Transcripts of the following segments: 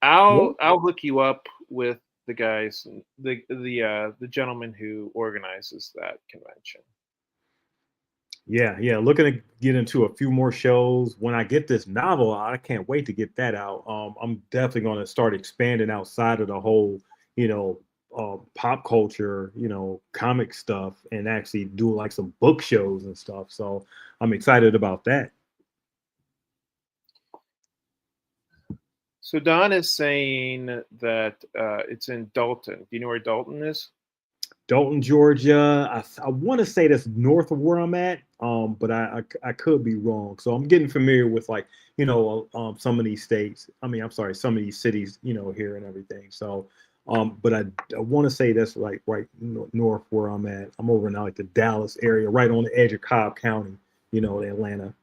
Yeah. I'll hook you up with the guys, the gentleman who organizes that convention. Yeah, yeah. Looking to get into a few more shows. When I get this novel, I can't wait to get that out. I'm definitely going to start expanding outside of the whole, you know, pop culture, comic stuff, and actually do like some book shows and stuff. So I'm excited about that. So Don is saying that it's in Dalton. Do you know where Dalton is? Dalton, Georgia. I want to say that's north of where I'm at, but I could be wrong. So I'm getting familiar with like some of these states. I mean, I'm sorry, some of these cities, here and everything. So, but I want to say that's like right north where I'm at. I'm over in like the Dallas area, right on the edge of Cobb County, Atlanta.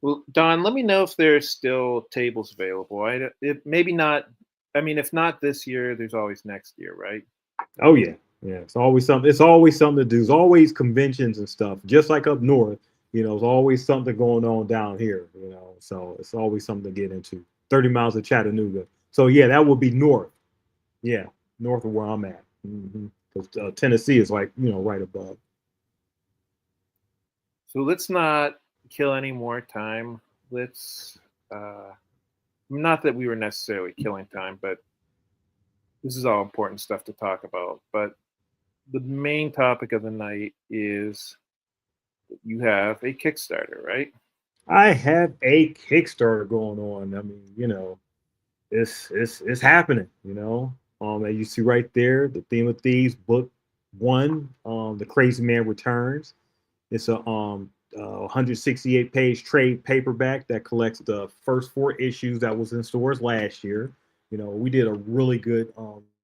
Well, Don, let me know if there's still tables available. Maybe not. I mean, if not this year, there's always next year, right? Oh yeah, yeah. It's always something. It's always something to do. There's always conventions and stuff. Just like up north, there's always something going on down here. So it's always something to get into. 30 miles of Chattanooga. So yeah, that would be north. Yeah, north of where I'm at. Because Tennessee is like right above. So let's not kill any more time. Let's not that we were necessarily killing time, but this is all important stuff to talk about. But the main topic of the night is you have a Kickstarter, right? I have a Kickstarter going on. I mean, it's happening. As you see right there, the Theme of Thieves book one, the Crazy Man Returns. It's a 168-page trade paperback that collects the first four issues that was in stores last year. We did a really good.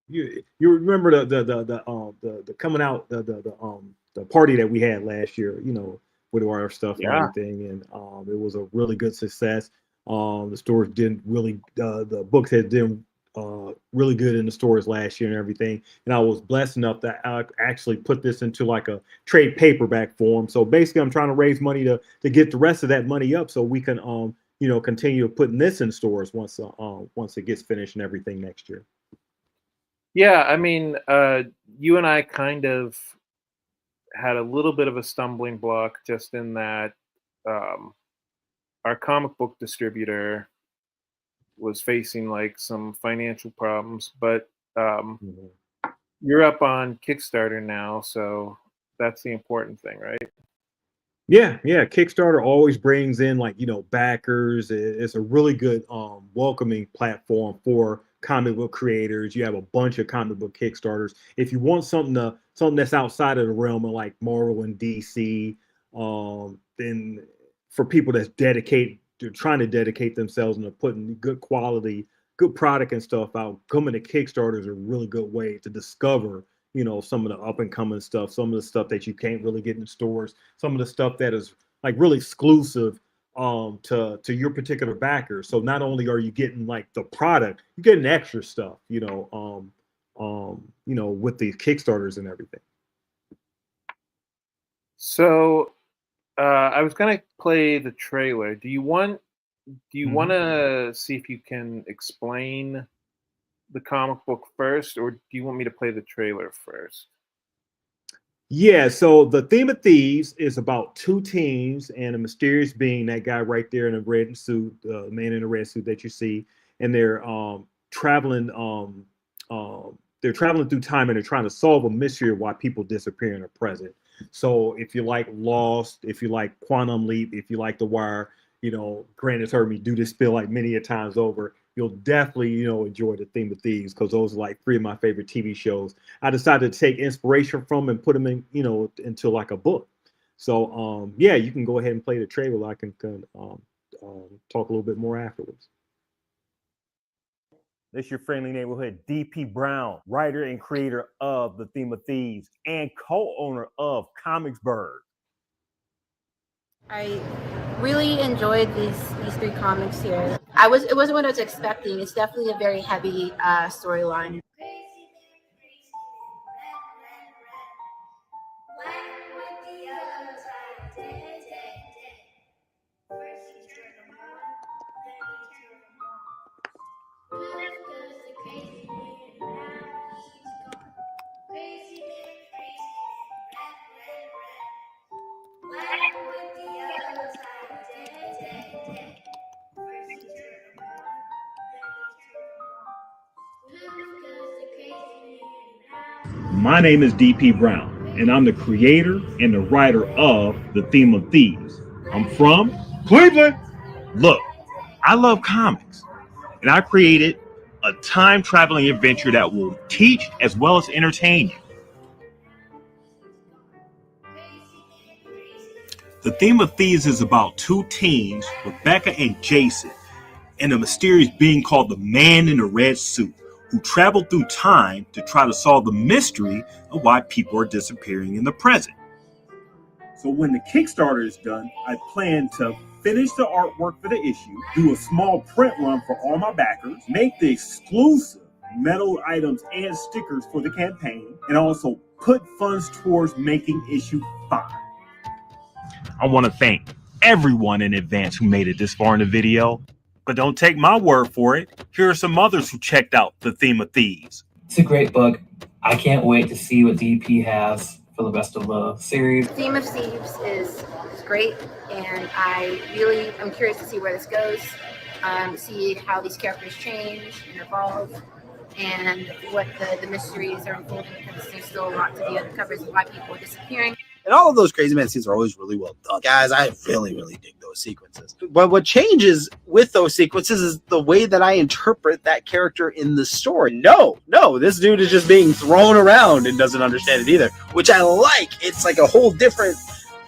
You remember the coming out the party that we had last year. With our stuff and Yeah. everything, and it was a really good success. The stores didn't really the books had done really good in the stores last year and everything. And I was blessed enough that I actually put this into like a trade paperback form. So basically, I'm trying to raise money to get the rest of that money up so we can continue putting this in stores once it gets finished and everything next year. Yeah, I mean, you and I kind of had a little bit of a stumbling block just in that um, our comic book distributor was facing like some financial problems, but Mhm. you're up on Kickstarter now, so that's the important thing, right? Yeah, yeah. Kickstarter always brings in like backers. It's a really good welcoming platform for comic book creators. You have a bunch of comic book Kickstarters. If you want something that's outside of the realm of like Marvel and DC, then for people that's dedicated, they're trying to dedicate themselves into putting good quality, good product and stuff out. Coming to Kickstarter is a really good way to discover some of the up and coming stuff, some of the stuff that you can't really get in stores, some of the stuff that is like really exclusive to your particular backer. So not only are you getting like the product, you're getting extra stuff, with these Kickstarters and everything. So I was gonna play the trailer. Do you want Mhm. to see if you can explain the comic book first, or do you want me to play the trailer first? Yeah, so the Theme of Thieves is about two teams and a mysterious being, that guy right there in a red suit, man in a red suit that you see, and traveling they're traveling through time and they're trying to solve a mystery of why people disappear in the present. So if you like Lost, if you like Quantum Leap, if you like The Wire, Grant has heard me do this spiel like many a times over. You'll definitely, enjoy the Theme of Thieves because those are like three of my favorite TV shows I decided to take inspiration from and put them in, into like a book. So yeah, you can go ahead and play the trailer. I can talk a little bit more afterwards. This your friendly neighborhood D.P Brown, writer and creator of The Theme of Thieves and co-owner of Comicsburg. I really enjoyed these three comics here. It wasn't what I was expecting. It's definitely a very heavy storyline. My name is D.P Brown, and I'm the creator and the writer of The Theme of Thieves. I'm from Cleveland. Look, I love comics, and I created a time traveling adventure that will teach as well as entertain you. The Theme of Thieves is about two teens, Rebecca and Jason, and a mysterious being called the Man in the Red Suit, who travel through time to try to solve the mystery of why people are disappearing in the present. So when the Kickstarter is done, I plan to finish the artwork for the issue, do a small print run for all my backers, make the exclusive metal items and stickers for the campaign, and also put funds towards making issue 5. I want to thank everyone in advance who made it this far in the video. But don't take my word for it. Here are some others who checked out The Theme of Thieves. It's a great book. I can't wait to see what DP has for the rest of the series. Theme of Thieves is great, and I'm curious to see where this goes, see how these characters change and evolve, and what the mysteries are unfolding, because there's still a lot to be uncovered of why people are disappearing. And all of those Crazy Man scenes are always really well done. Guys, I really, really dig those sequences. But what changes with those sequences is the way that I interpret that character in the story. No, this dude is just being thrown around and doesn't understand it either, which I like. It's like a whole different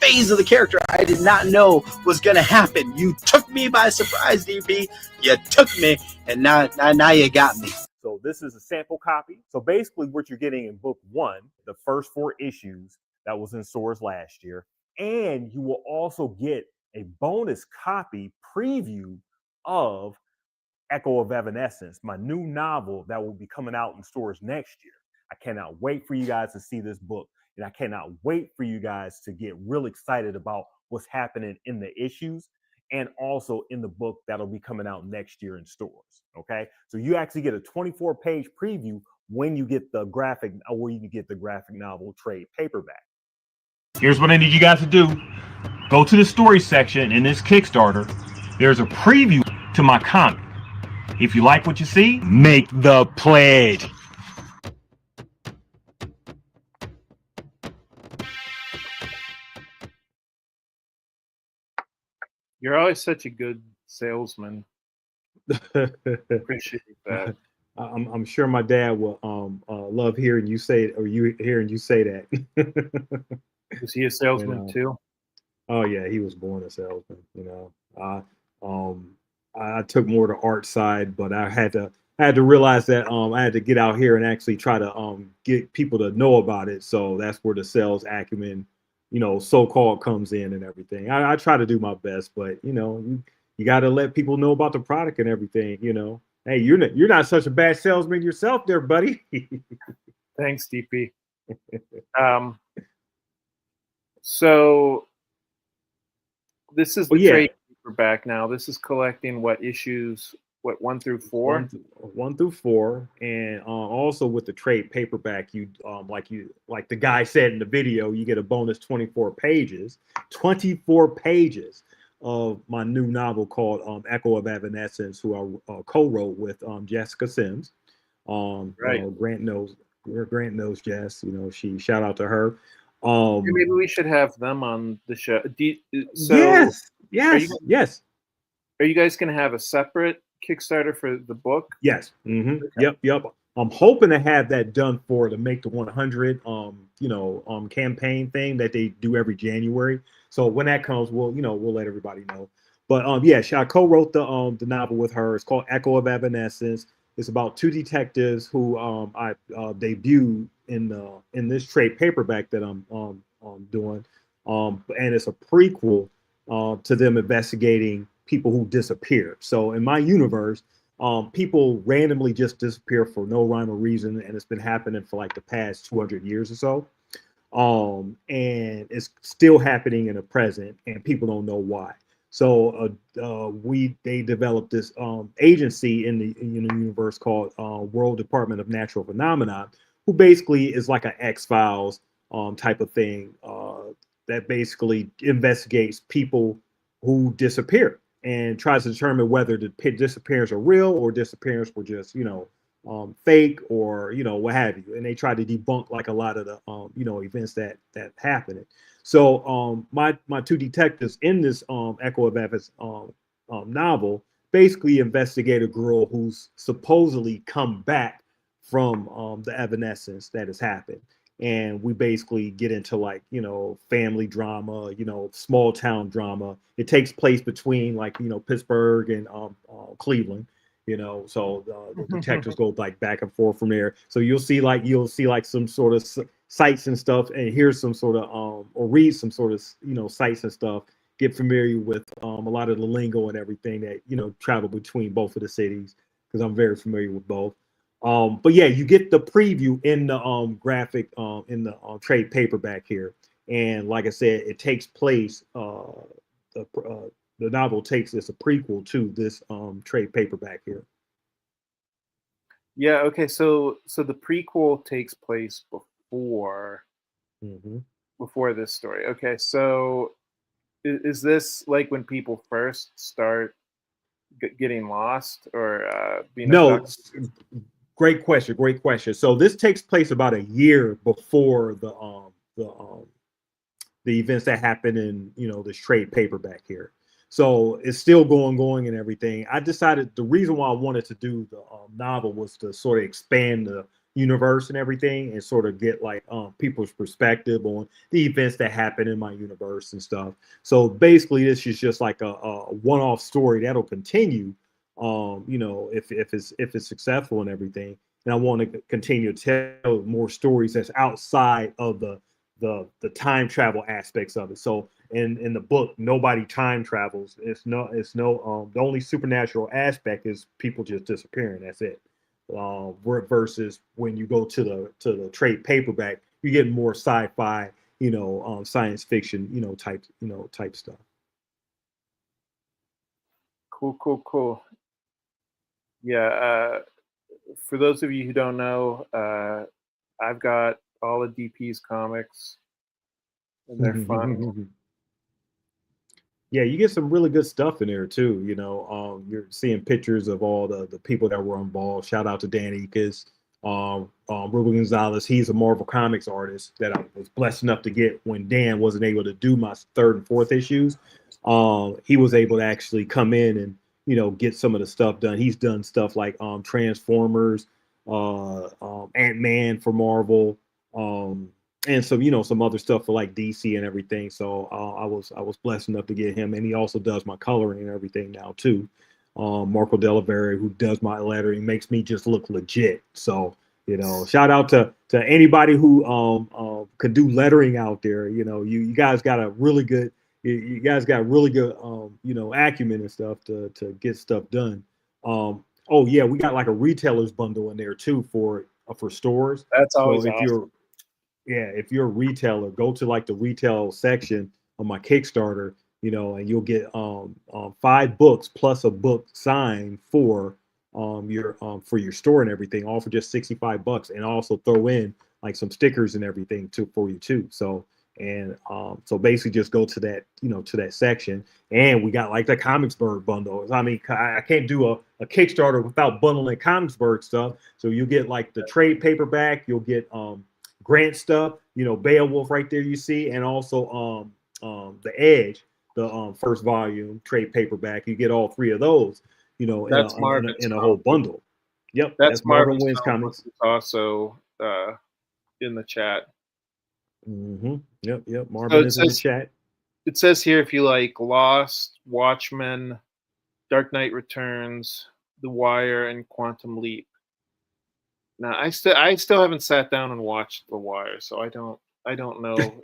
phase of the character I did not know was going to happen. You took me by surprise, DP. You took me, and now you got me. So this is a sample copy. So basically what you're getting in book 1, the first 4 issues, that was in stores last year. And you will also get a bonus copy preview of Echo of Evanescence, my new novel that will be coming out in stores next year. I cannot wait for you guys to see this book. And I cannot wait for you guys to get real excited about what's happening in the issues and also in the book that'll be coming out next year in stores. Okay. So you actually get a 24-page preview when you get the graphic, or where you can get the graphic novel trade paperback. Here's what I need you guys to do. Go to the story section in this Kickstarter. There's a preview to my comic. If you like what you see, make the pledge. You're always such a good salesman. Appreciate that. I'm sure my dad will love hearing you say it, or you hearing you say that. Was he a salesman too? Oh yeah, he was born a salesman. I took more the art side, but I had to realize that I had to get out here and actually try to get people to know about it. So that's where the sales acumen, so-called, comes in and everything. I try to do my best, but you got to let people know about the product and everything. Hey, you're not such a bad salesman yourself, there, buddy. Thanks, DP. So this is the trade paperback now. This is collecting what issues? What, 1 through 4? 1 through 4, and also with the trade paperback, you like the guy said in the video, you get a bonus 24 pages of my new novel called Echo of Evanescence, who I co-wrote with Jessica Sims. Right. Grant knows Jess. She, shout out to her. Maybe we should have them on the show. Yes. Are you guys going to have a separate Kickstarter for the book? Yes. Mm-hmm. Okay. Yep. I'm hoping to have that done to make the 100 campaign thing that they do every January. So when that comes, we'll let everybody know. But I co-wrote the novel with her. It's called Echo of Evanescence. It's about 2 detectives who I debuted in this trade paperback that I'm doing, and it's a prequel to them investigating people who disappeared. So in my universe, people randomly just disappear for no rhyme or reason, and it's been happening for like the past 200 years or so. And it's still happening in the present, and people don't know why. So they developed this agency in the universe called World Department of Natural Phenomena, who basically is like an X-Files type of thing that basically investigates people who disappear and tries to determine whether the disappearance are real or disappearance were just fake or what have you, and they try to debunk like a lot of the events that happen. So my two detectives in this Echo of Evans novel basically investigate a girl who's supposedly come back from the evanescence that has happened, and we basically get into like family drama, small town drama. It takes place between like Pittsburgh and Cleveland. So the detectives go like back and forth from there. So you'll see like some sort of sites and stuff, and hear some sort of or read some sort of sites and stuff. Get familiar with a lot of the lingo and everything that travel between both of the cities, because I'm very familiar with both. But yeah, you get the preview in the graphic in the trade paperback here, and like I said, it takes place. The novel takes as a prequel to this trade paperback here. Yeah. Okay. So the prequel takes place before this story. Okay. So is this like when people first start getting lost or being abducted? No, great question. Great question. So this takes place about a year before the events that happen in this trade paperback here. So it's still going and everything. I decided the reason why I wanted to do the novel was to sort of expand the universe and everything, and sort of get like people's perspective on the events that happen in my universe and stuff. So basically, this is just like a one-off story that'll continue. If it's successful and everything, and I want to continue to tell more stories that's outside of the time travel aspects of it. So in the book, nobody time travels. It's no the only supernatural aspect is people just disappearing. That's it. Versus when you go to the trade paperback, you get more sci-fi, science fiction, type stuff. Cool. Yeah. For those of you who don't know, I've got all of DP's comics, and they're fun. Yeah, you get some really good stuff in there too. You're seeing pictures of all the people that were involved. Shout out to Danny, because Ruben Gonzalez, he's a Marvel Comics artist that I was blessed enough to get when Dan wasn't able to do my third and fourth issues. He was able to actually come in and get some of the stuff done. He's done stuff like Transformers, Ant-Man for Marvel, and some other stuff for like DC and everything. So I was blessed enough to get him, and he also does my coloring and everything now too. Marco Delavere, who does my lettering, makes me just look legit. So shout out to anybody who could do lettering out there. You guys got a really good. You guys got really good, acumen and stuff to get stuff done. Oh yeah, we got like a retailers bundle in there too for stores. That's always so if you're a retailer, go to like the retail section of my Kickstarter, and you'll get 5 books plus a book signed for your store and everything, all for just $65, and also throw in like some stickers and everything too for you too. So basically just go to that section, and we got like the Comicsburg bundle. I mean, I can't do a Kickstarter without bundling Comicsburg stuff. So you get like the trade paperback, you'll get Grant stuff, Beowulf right there you see, and also The Edge, the first volume trade paperback. You get all 3 of those, in a whole bundle. Yep, that's Marvin Wins Comics. Also in the chat. Yep. Marvin is in the chat. It says here, if you like Lost, Watchmen, Dark Knight Returns, The Wire, and Quantum Leap. Now, I still haven't sat down and watched The Wire, so I don't know.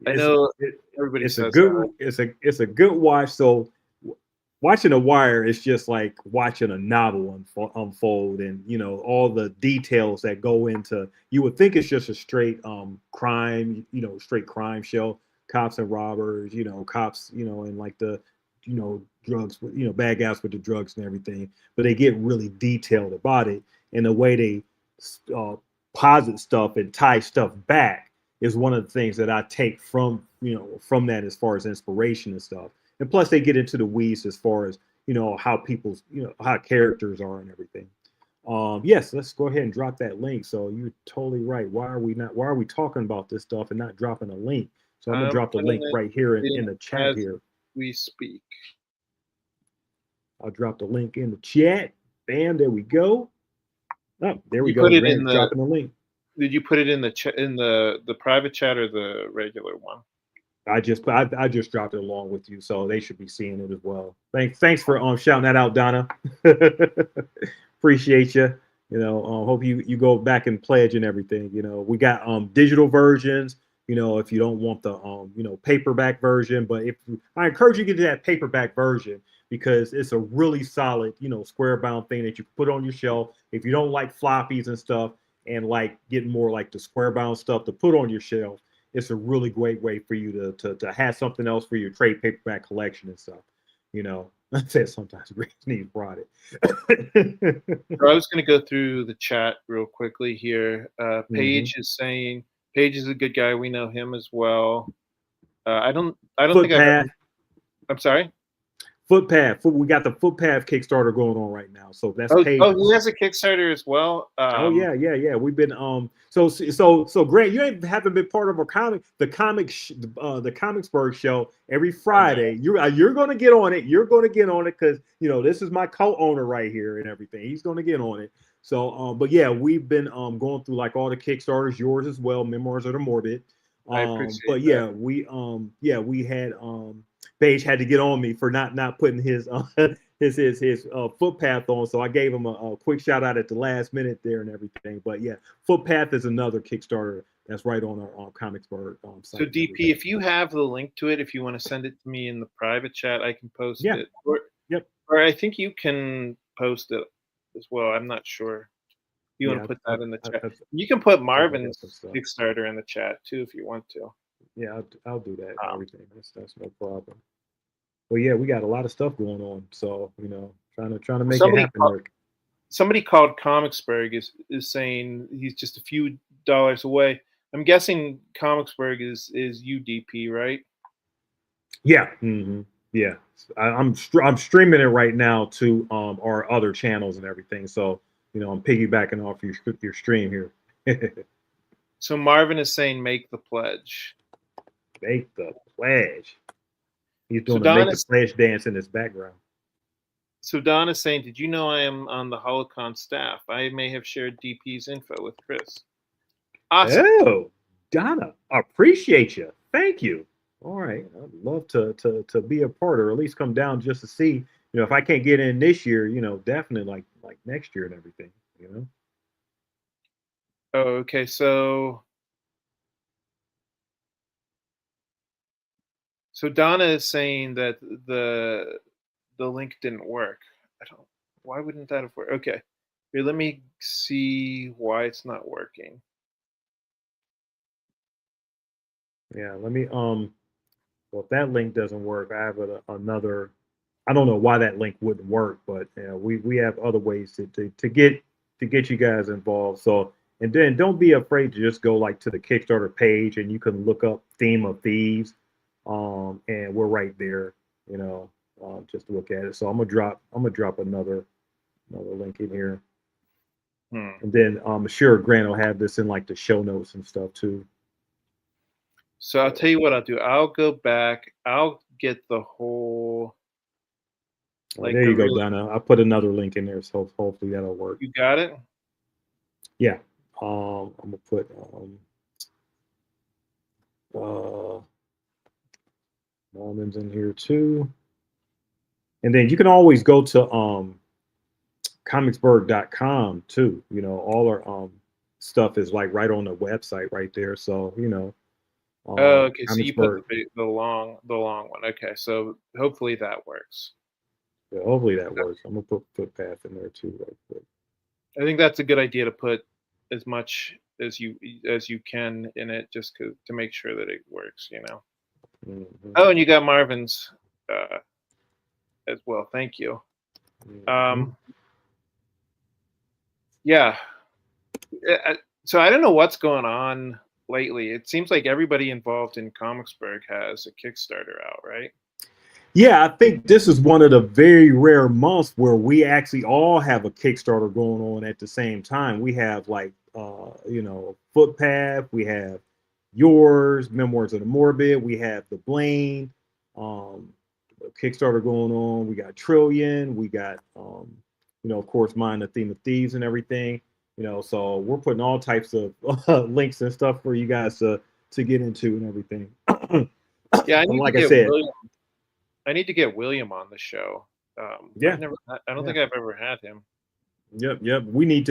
I know everybody says that. It's a good watch. So watching The Wire is just like watching a novel unfold, and all the details that go into. You would think it's just a straight crime, straight crime show, cops and robbers, cops, and like the drugs, bad guys with the drugs and everything. But they get really detailed about it, and the way they posit stuff and tie stuff back is one of the things that I take from that as far as inspiration and stuff. And plus, they get into the weeds as far as how people's how characters are and everything. Yes, let's go ahead and drop that link. So you're totally right. Why are we talking about this stuff and not dropping a link? So I'm gonna I'm drop the putting link it right here in the chat as here. we speak. I'll drop the link in the chat. Bam, there we go. Oh, there we You go. put it in Grant's the. dropping the link. Did you put it in the in the private chat or the regular one? I just dropped it along with you, so they should be seeing it as well. Thanks for shouting that out, Donna. Appreciate you. You know, hope you go back and pledge and everything. You know, we got digital versions. You know, if you don't want the paperback version, but if I encourage you to get that paperback version because it's a really solid square bound thing that you put on your shelf. If you don't like floppies and stuff and like getting more like the square bound stuff to put on your shelf, it's a really great way for you to have something else for your trade paperback collection and stuff. You know, I said sometimes Grace needs brought it. So I was going to go through the chat real quickly here. Paige is saying Paige is a good guy. We know him as well. I don't think I've Footpath. ever. I'm sorry. Footpath. We got the Footpath Kickstarter going on right now. So that's Paige. Oh, he has a Kickstarter as well. Oh yeah. We've been so Grant, you haven't been part of the Comicsburg show every Friday. You're gonna get on it. You're gonna get on it because this is my co-owner right here and everything. He's gonna get on it. So but yeah, we've been going through like all the Kickstarters, yours as well, Memoirs of the Morbid. I appreciate But that. we had Paige had to get on me for not putting his his Footpath on, so I gave him a quick shout out at the last minute there and everything. But yeah, Footpath is another Kickstarter that's right on our Comicsburg site. So DP, if you have the link to it, if you want to send it to me in the private chat, I can post it. Or I think you can post it as well. I'm not sure. You want to put that in the chat? You can put Marvin's Kickstarter in the chat too if you want to. Yeah, I'll do that. Everything. That's no problem. Well, yeah, we got a lot of stuff going on, so trying to make it happen. Somebody called Comicsburg is saying he's just a few dollars away. I'm guessing Comicsburg is UDP, right? Yeah, yeah. I'm streaming it right now to our other channels and everything. So I'm piggybacking off your stream here. So Marvin is saying make the pledge. Make the pledge. He's doing the make the pledge dance in his background. So Don is saying, did you know I am on the Holocon staff? I may have shared DP's info with Chris. Awesome. Oh, Donna, appreciate you. Thank you. All right. I'd love to be a part or at least come down just to see, if I can't get in this year, definitely like next year and everything, Oh, okay. So Donna is saying that the link didn't work. Why wouldn't that have worked? Okay. Here, let me see why it's not working. Yeah, let me well, if that link doesn't work, I have another. I don't know why that link wouldn't work, but we have other ways to get you guys involved. So, and then don't be afraid to just go like to the Kickstarter page and you can look up Theme of Thieves, and we're right there, just to look at it. So I'm gonna drop another link in here, and then I'm sure Grant will have this in like the show notes and stuff too. So I'll tell you what I'll do. I'll go back. I'll get the whole. There you go, Donna. I put another link in there, so hopefully that'll work. You got it? Yeah. I'm gonna put Norman's in here too. And then you can always go to comicsburg.com too. All our stuff is like right on the website right there. So okay, so you put the long one. Okay, so hopefully that works. Yeah, hopefully that works. I'm gonna put Footpath in there too, right quick. I think that's a good idea to put as much as you can in it, just to make sure that it works. Mm-hmm. Oh, and you got Marvin's as well. Thank you. Mm-hmm. Yeah. So I don't know what's going on lately. It seems like everybody involved in Comicsburg has a Kickstarter out, right? Yeah, I think this is one of the very rare months where we actually all have a Kickstarter going on at the same time. We have like Footpath, we have yours, Memoirs of the Morbid, we have the Blaine um Kickstarter going on, we got Trillion, we got of course mine, the Theme of Thieves and everything. So we're putting all types of links and stuff for you guys to get into and everything. Yeah, And like I said, I need to get William on the show. yeah. I don't think I've ever had him. Yep. You need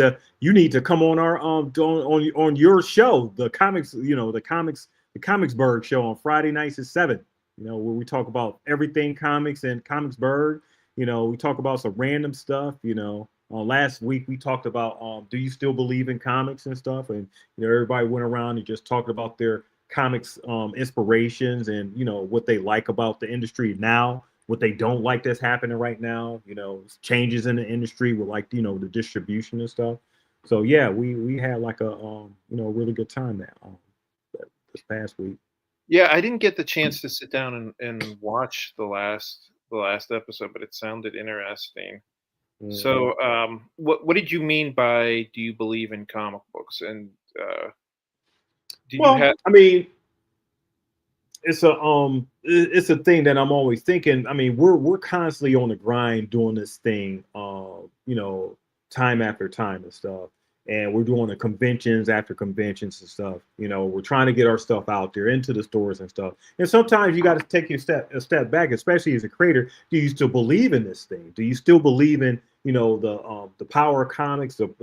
to come on our on your show, the Comicsburg show on Friday nights at 7. Where we talk about everything comics and Comicsburg. We talk about some random stuff. Last week we talked about do you still believe in comics and stuff, and everybody went around and just talked about their comics inspirations and what they like about the industry now, what they don't like that's happening right now, changes in the industry with like the distribution and stuff. So yeah, we had like a really good time this past week. Yeah, I didn't get the chance to sit down and watch the last episode, but it sounded interesting. Mm-hmm. So what did you mean by do you believe in comic books? And do you have I mean, it's a thing that I'm always thinking. I mean, we're constantly on the grind doing this thing, time after time and stuff. And we're doing the conventions after conventions and stuff. We're trying to get our stuff out there into the stores and stuff. And sometimes you got to take a step back, especially as a creator. Do you still believe in this thing? Do you still believe in the power of comics, the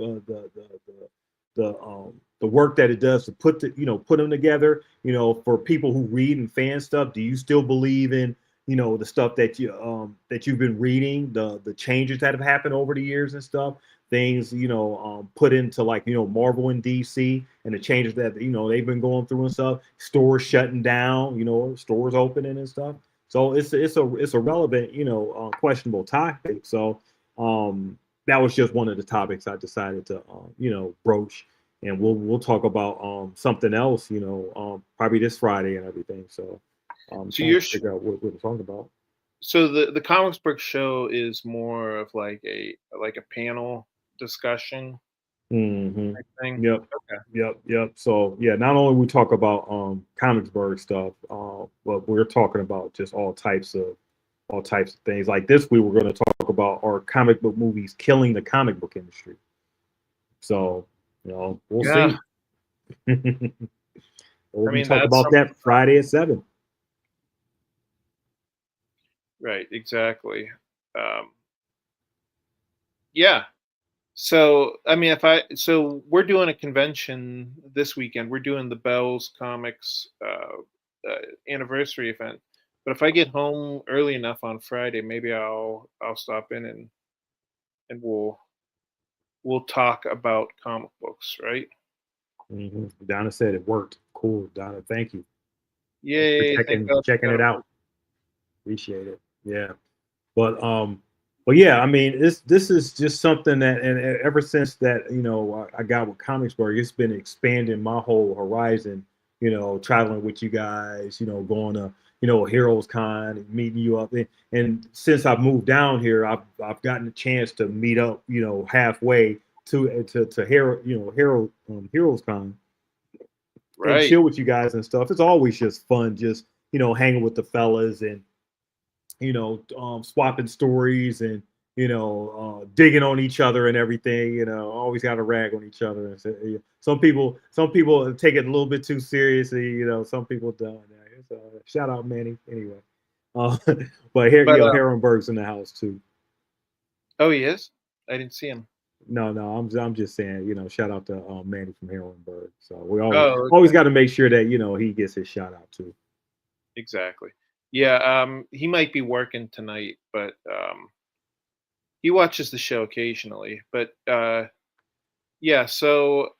work that it does to put them together, for people who read and fan stuff? Do you still believe in the stuff that you've been reading, the changes that have happened over the years and stuff, things put into like Marvel and DC, and the changes that they've been going through and stuff, stores shutting down, stores opening and stuff. So it's a relevant questionable topic. So that was just one of the topics I decided to broach. And we'll talk about something else, probably this Friday and everything. So, so you're figure out what we're talking about. So the Comicsburg show is more of like a panel discussion Mm-hmm. type thing. Yep. Okay. Yep. So yeah, not only we talk about Comicsburg stuff, but we're talking about just all types of things. Like this week, we're going to talk about our comic book movies killing the comic book industry. So. We'll see. We'll talk about that Friday at 7. Right, exactly. Yeah. So I mean, we're doing a convention this weekend. We're doing the Bells Comics anniversary event. But if I get home early enough on Friday, maybe I'll stop in and we'll talk about comic books, right? Mm-hmm. Donna said it worked. Cool, Donna. Thank you. Yay! Checking it out. Appreciate it. Yeah, but yeah. I mean, this is just something that, and ever since that, I got with Comicsburg, it's been expanding my whole horizon. Traveling with you guys. Going to Heroes Con and meeting you up. And since I've moved down here, I've gotten a chance to meet up. Halfway to Heroes Con, right, and chill with you guys and stuff. It's always just fun, just hanging with the fellas and swapping stories and digging on each other and everything. Always got to rag on each other. And say, some people take it a little bit too seriously. Some people don't. So, shout out Manny anyway. But here, Herrenberg's in the house too. Oh, he is? I didn't see him. No, I'm just saying, shout out to Manny from Herrenberg. So we always got to make sure that he gets his shout out too. Exactly. Yeah, he might be working tonight, but he watches the show occasionally. But yeah, so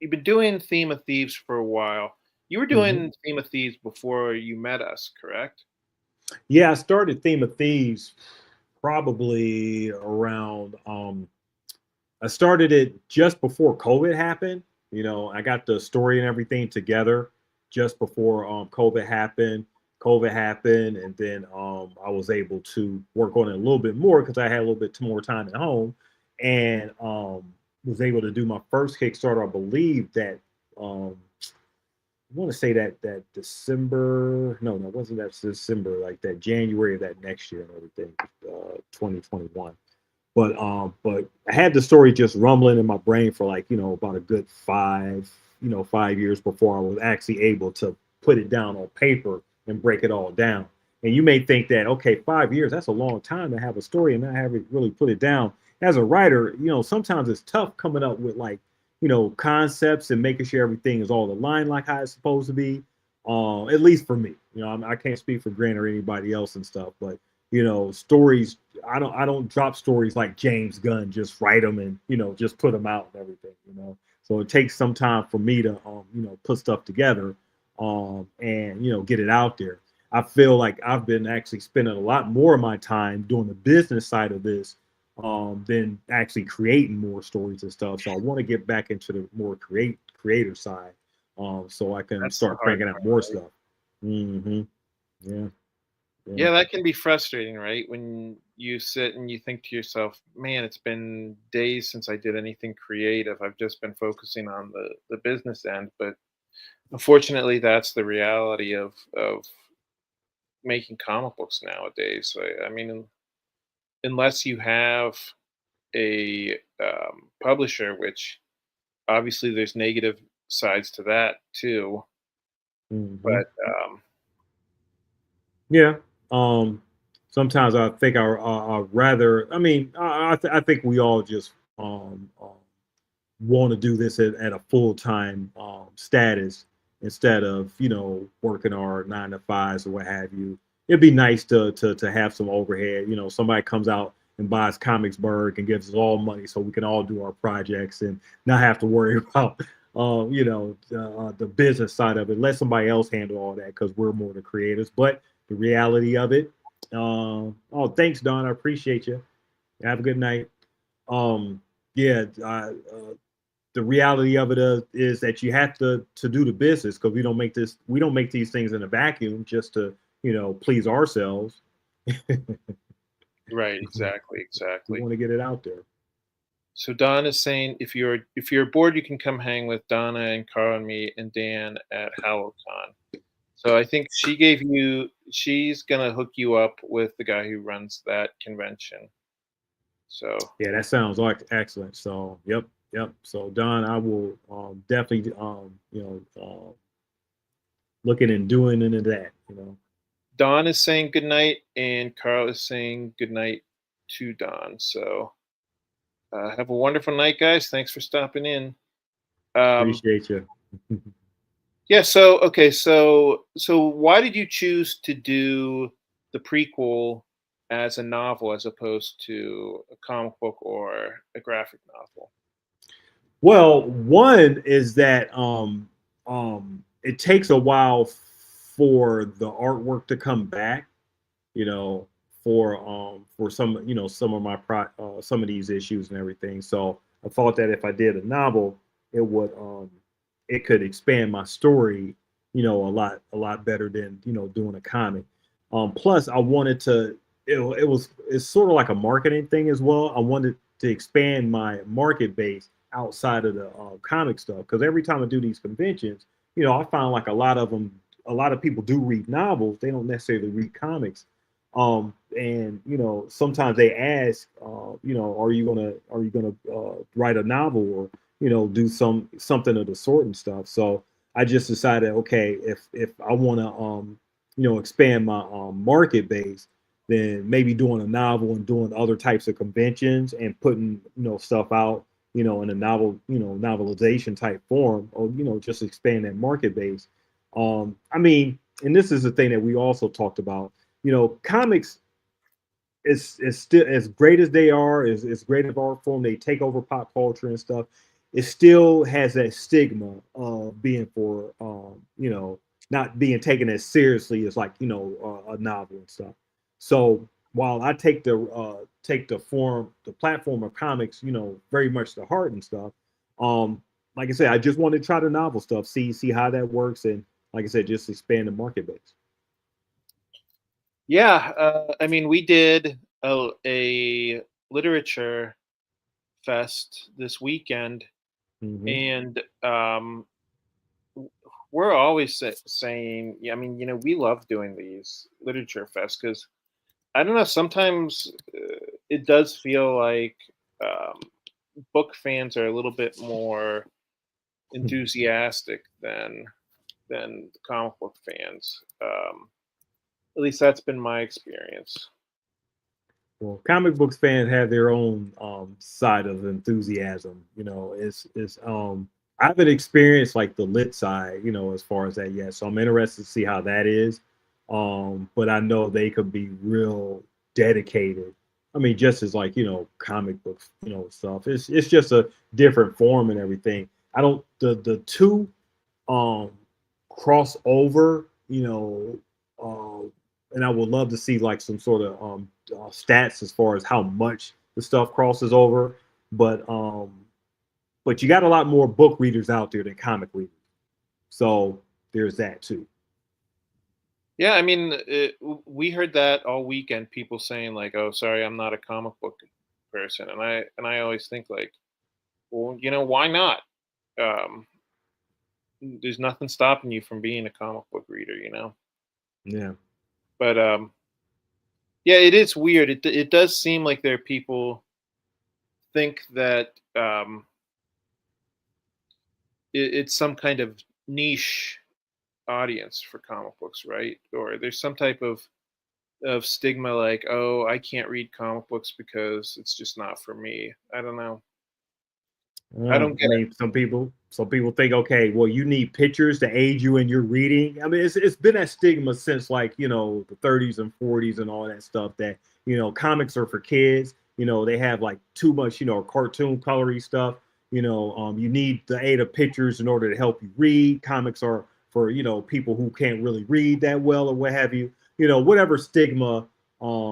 you've been doing Theme of Thieves for a while. You were doing Theme of Thieves before you met us, correct? Yeah, I started Theme of Thieves probably around I started it just before COVID happened. I got the story and everything together just before COVID happened. COVID happened, and then I was able to work on it a little bit more because I had a little bit more time at home, and was able to do my first Kickstarter. I believe that I want to say that December. No, it wasn't that December. Like that January of that next year and everything, 2021. But I had the story just rumbling in my brain for like, about a good 5 years before I was actually able to put it down on paper and break it all down. And you may think that, okay, 5 years, that's a long time to have a story and not have it really put it down. As a writer, sometimes it's tough coming up with like, concepts and making sure everything is all aligned like how it's supposed to be. At least for me, I can't speak for Grant or anybody else and stuff, but stories, I don't drop stories like James Gunn, just write them and just put them out and everything. So it takes some time for me to put stuff together and get it out there. I feel like I've been actually spending a lot more of my time doing the business side of this than actually creating more stories and stuff. So I want to get back into the more creator side, so I can start cranking out more stuff. Mm-hmm. Yeah. Yeah, that can be frustrating, right? When you sit and you think to yourself, man, it's been days since I did anything creative. I've just been focusing on the business end. But unfortunately, that's the reality of making comic books nowadays. I mean, unless you have a publisher, which obviously there's negative sides to that too. Mm-hmm. But yeah. Sometimes I think I rather. I mean, I think we all just want to do this at a full time status instead of working our 9 to 5s or what have you. It'd be nice to have some overhead. Somebody comes out and buys Comicsburg and gives us all money so we can all do our projects and not have to worry about the business side of it. Let somebody else handle all that because we're more the creators. But the reality of it. Oh, thanks, Don. I appreciate you. Have a good night. Yeah, the reality of it is that you have to do the business because we don't make these things in a vacuum just to please ourselves. right, exactly. We want to get it out there. So Don is saying if you're bored, you can come hang with Donna and Carl and me and Dan at HowlCon. So I think she's gonna hook you up with the guy who runs that convention. So yeah, that sounds like excellent. So yep. So Don, I will definitely looking and doing into that. Don is saying good night, and Carl is saying good night to Don. So have a wonderful night, guys. Thanks for stopping in. Appreciate you. Yeah. So okay. So why did you choose to do the prequel as a novel as opposed to a comic book or a graphic novel? Well, one is that it takes a while for the artwork to come back, for some of my some of these issues and everything. So I thought that if I did a novel, it could expand my story, a lot better than doing a comic. Plus, I wanted to. It's sort of like a marketing thing as well. I wanted to expand my market base outside of the comic stuff because every time I do these conventions, I find like a lot of people do read novels. They don't necessarily read comics. And sometimes they ask, are you gonna write a novel or do something of the sort and stuff. So I just decided, okay, if I want to expand my market base, then maybe doing a novel and doing other types of conventions and putting stuff out in a novelization type form, or just expand that market base. I mean, and this is the thing that we also talked about. Comics is still as great as they are, is great of art form. They take over pop culture and stuff. It still has that stigma of being for not being taken as seriously as like a novel and stuff. So while I take the platform of comics, very much to heart and stuff. Like I said, I just wanted to try the novel stuff, see how that works, and like I said, just expand the market base. Yeah, I mean, we did a literature fest this weekend, Mhm. and we're always saying, yeah, I mean, we love doing these literature fests because I don't know, sometimes it does feel like um, book fans are a little bit more enthusiastic than comic book fans. At least that's been my experience. Well, comic books fans have their own side of enthusiasm. It's I haven't experienced like the lit side, as far as that yet. So I'm interested to see how that is. But I know they could be real dedicated. I mean, just as like, comic books, stuff. It's just a different form and everything. I don't the two um cross over, and I would love to see like some sort of stats as far as how much the stuff crosses over. But you got a lot more book readers out there than comic readers, so there's that too. Yeah, I mean, we heard that all weekend. People saying like, "Oh, sorry, I'm not a comic book person," and I always think like, well, why not? Um, there's nothing stopping you from being a comic book reader. Yeah. But yeah, it is weird. It does seem like there are people think that it's some kind of niche audience for comic books, right? Or there's some type of stigma like, oh, I can't read comic books because it's just not for me. I don't know. I don't I get it. mean, some people think, okay, well, you need pictures to aid you in your reading. I mean, it's been that stigma since like the 30s and 40s and all that stuff that comics are for kids. They have like too much cartoon colory stuff. You need the aid of pictures in order to help you read. Comics are for people who can't really read that well or what have you. Whatever stigma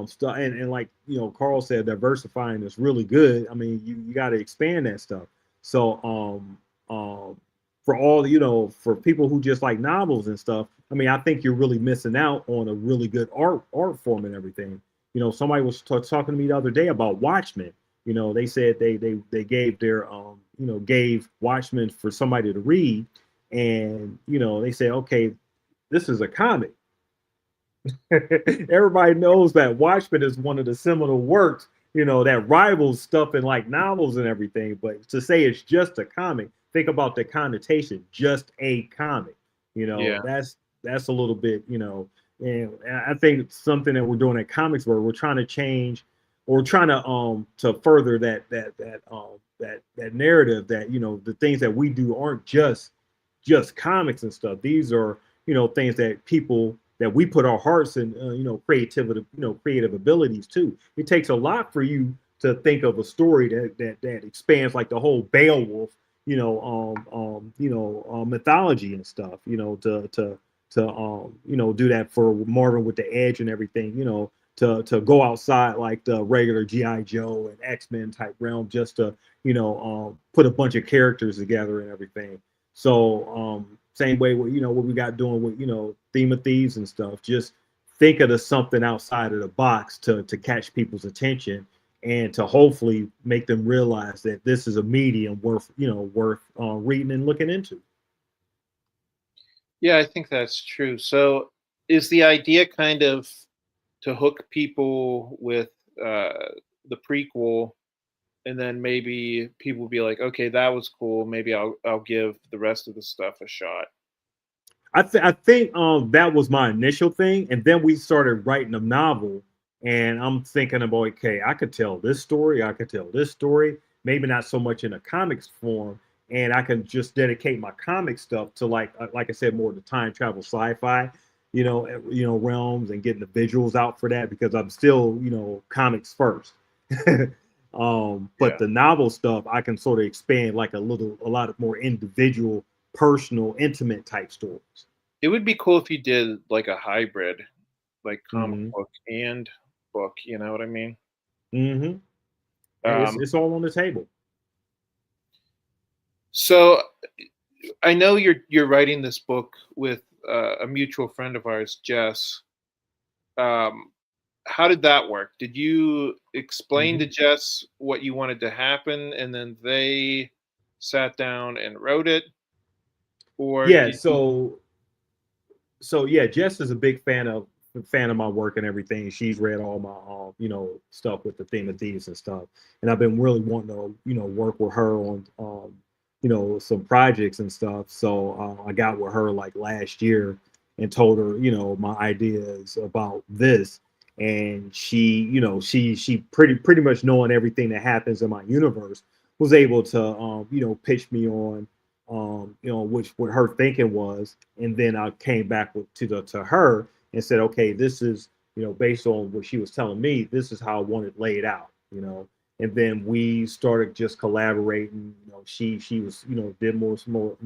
stuff, and like Carl said, diversifying is really good. I mean, you got to expand that stuff. So for all for people who just like novels and stuff, I mean, I think you're really missing out on a really good art form and everything. Somebody was talking to me the other day about Watchmen. They said they gave their gave Watchmen for somebody to read, and they say, okay, this is a comic. Everybody knows that Watchmen is one of the seminal works, that rivals stuff in like novels and everything. But to say it's just a comic, think about the connotation, just a comic. Yeah. That's a little bit, and I think it's something that we're doing at Comics where we're trying to change, or we're trying to further that narrative that the things that we do aren't just comics and stuff. These are things that people that we put our hearts and creativity, creative abilities too. It takes a lot for you to think of a story that expands like the whole Beowulf, mythology and stuff. To do that for Marvin with the Edge and everything. To go outside like the regular GI Joe and X-Men type realm, just to put a bunch of characters together and everything. So same way with what we got doing with Theme of Thieves and stuff. Just think of something outside of the box to catch people's attention and to hopefully make them realize that this is a medium worth reading and looking into. Yeah, I think that's true. So is the idea kind of to hook people with the prequel, and then maybe people will be like, okay, that was cool. Maybe I'll give the rest of the stuff a shot. I think that was my initial thing, and then we started writing a novel, and I'm thinking about, okay, I could tell this story, I could tell this story, maybe not so much in a comics form, and I can just dedicate my comic stuff to like I said, more the time travel sci-fi, realms, and getting the visuals out for that because I'm still comics first. But Yeah. the novel stuff I can sort of expand like a lot of more individual, personal, intimate type stories. It would be cool if you did like a hybrid, like comic Mm-hmm. book and book. You know what I mean? Mm-hmm. Hey, Um, it's all on the table. so I know you're writing this book with a mutual friend of ours, Jess. How did that work? Did you explain to Jess what you wanted to happen, and then they sat down and wrote it, or Yeah, did you? so yeah, Jess is a big fan of my work and everything. She's read all my stuff with the Theme of Thieves and stuff, and I've been really wanting to work with her on some projects and stuff. So I got with her like last year and told her my ideas about this, and she pretty much knowing everything that happens in my universe was able to pitch me on which what her thinking was, and then I came back to her and said, okay, this is based on what she was telling me, this is how I want it laid out, and then we started just collaborating. She was did more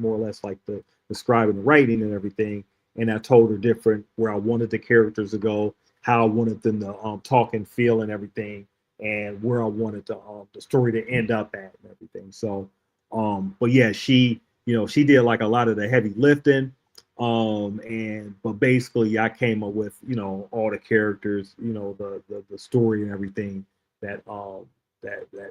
or less like the scribing and writing and everything, and I told her different where I wanted the characters to go, how I wanted them to talk and feel and everything, and where I wanted the story to end up at and everything. So but yeah, she did like a lot of the heavy lifting. But basically I came up with, all the characters, the story and everything that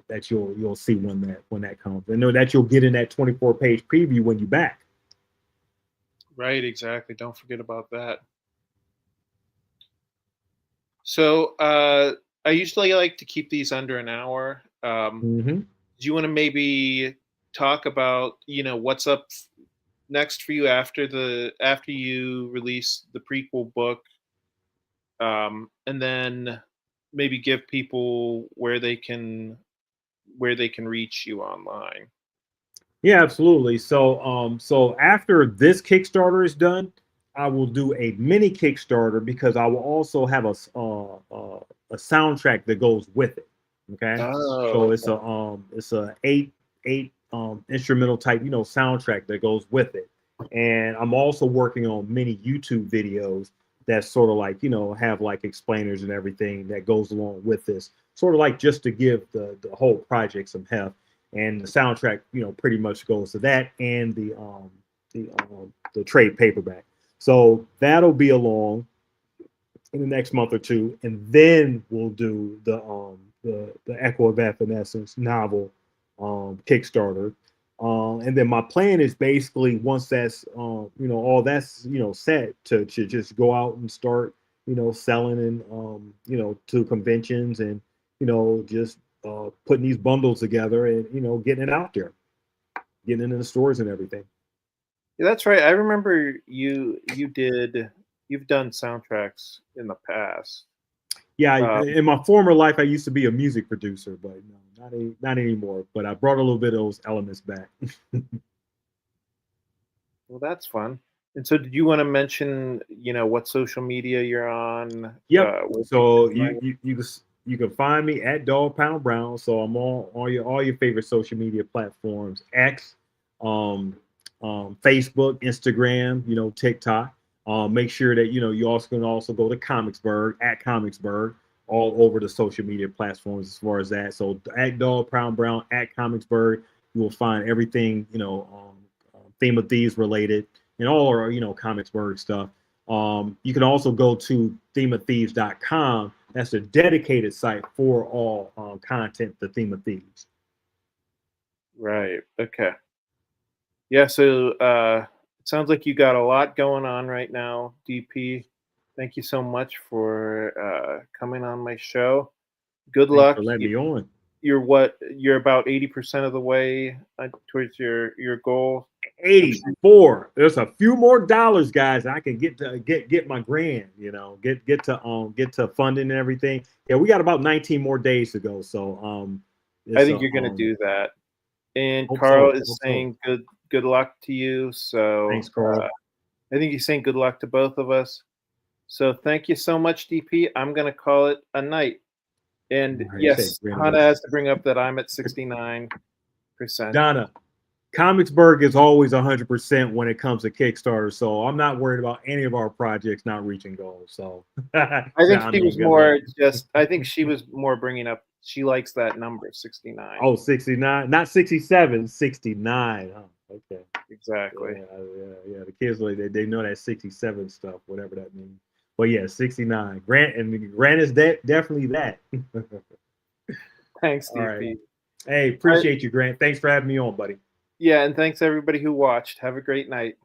that you'll see when that comes. And know that you'll get in that 24-page preview when you're back. Right, exactly. Don't forget about that. So I usually like to keep these under an hour. Do you want to maybe talk about what's up next for you after you release the prequel book, and then maybe give people where they can reach you online? Yeah, absolutely. So after this Kickstarter is done, I will do a mini Kickstarter because I will also have a soundtrack that goes with it. Okay, so Oh, it's a eight instrumental type soundtrack that goes with it, and I'm also working on many YouTube videos that sort of like have like explainers and everything that goes along with this, sort of like just to give the whole project some heft. And the soundtrack pretty much goes to that and the trade paperback. So that'll be along in the next month or two, and then we'll do the Echo of Evanescence novel Kickstarter. And then my plan is basically once that's all that's set to just go out and start selling and to conventions and just putting these bundles together and getting it out there, getting it in the stores and everything. yeah, that's right. I remember you've done soundtracks in the past. Yeah, in my former life, I used to be a music producer, but no, not anymore. But I brought a little bit of those elements back. Well, that's fun. And so, did you want to mention, what social media you're on? Yep. Where So people can find you can find me at Dog Pound Brown. So I'm on all your favorite social media platforms: X, Facebook, Instagram, TikTok. Make sure that you also can also go to Comicsburg at Comicsburg all over the social media platforms as far as that. So at Dog Pound Brown at Comicsburg, you will find everything Theme of Thieves related and all our Comicsburg stuff. You can also go to themeofthieves.com. That's a dedicated site for all content, the Theme of Thieves. Right. Okay. Yeah. So it sounds like you got a lot going on right now, DP. Thank you so much for coming on my show. Good Thanks luck. for letting me on. You're about 80% of the way towards your goal. 84. There's a few more dollars, guys. I can get my grand. Get to funding and everything. Yeah, we got about 19 more days to go. So I think you're going to do that. And Carl is saying good luck to you. So thanks, Carl. I think he's saying good luck to both of us. So thank you so much, DP. I'm going to call it a night. And yes, Hannah has to bring up that I'm at 69%. Donna, Comicsburg is always 100% when it comes to Kickstarter, so I'm not worried about any of our projects not reaching goals. So I think she was more bringing up she likes that number, 69. Oh, 69, not 67, 69. Oh, okay. Exactly. Yeah. The kids, they know that 67 stuff, whatever that means. But yeah, 69. Grant is definitely that. Thanks, All DP. right. Hey, appreciate you, Grant. Thanks for having me on, buddy. Yeah, and thanks everybody who watched. Have a great night.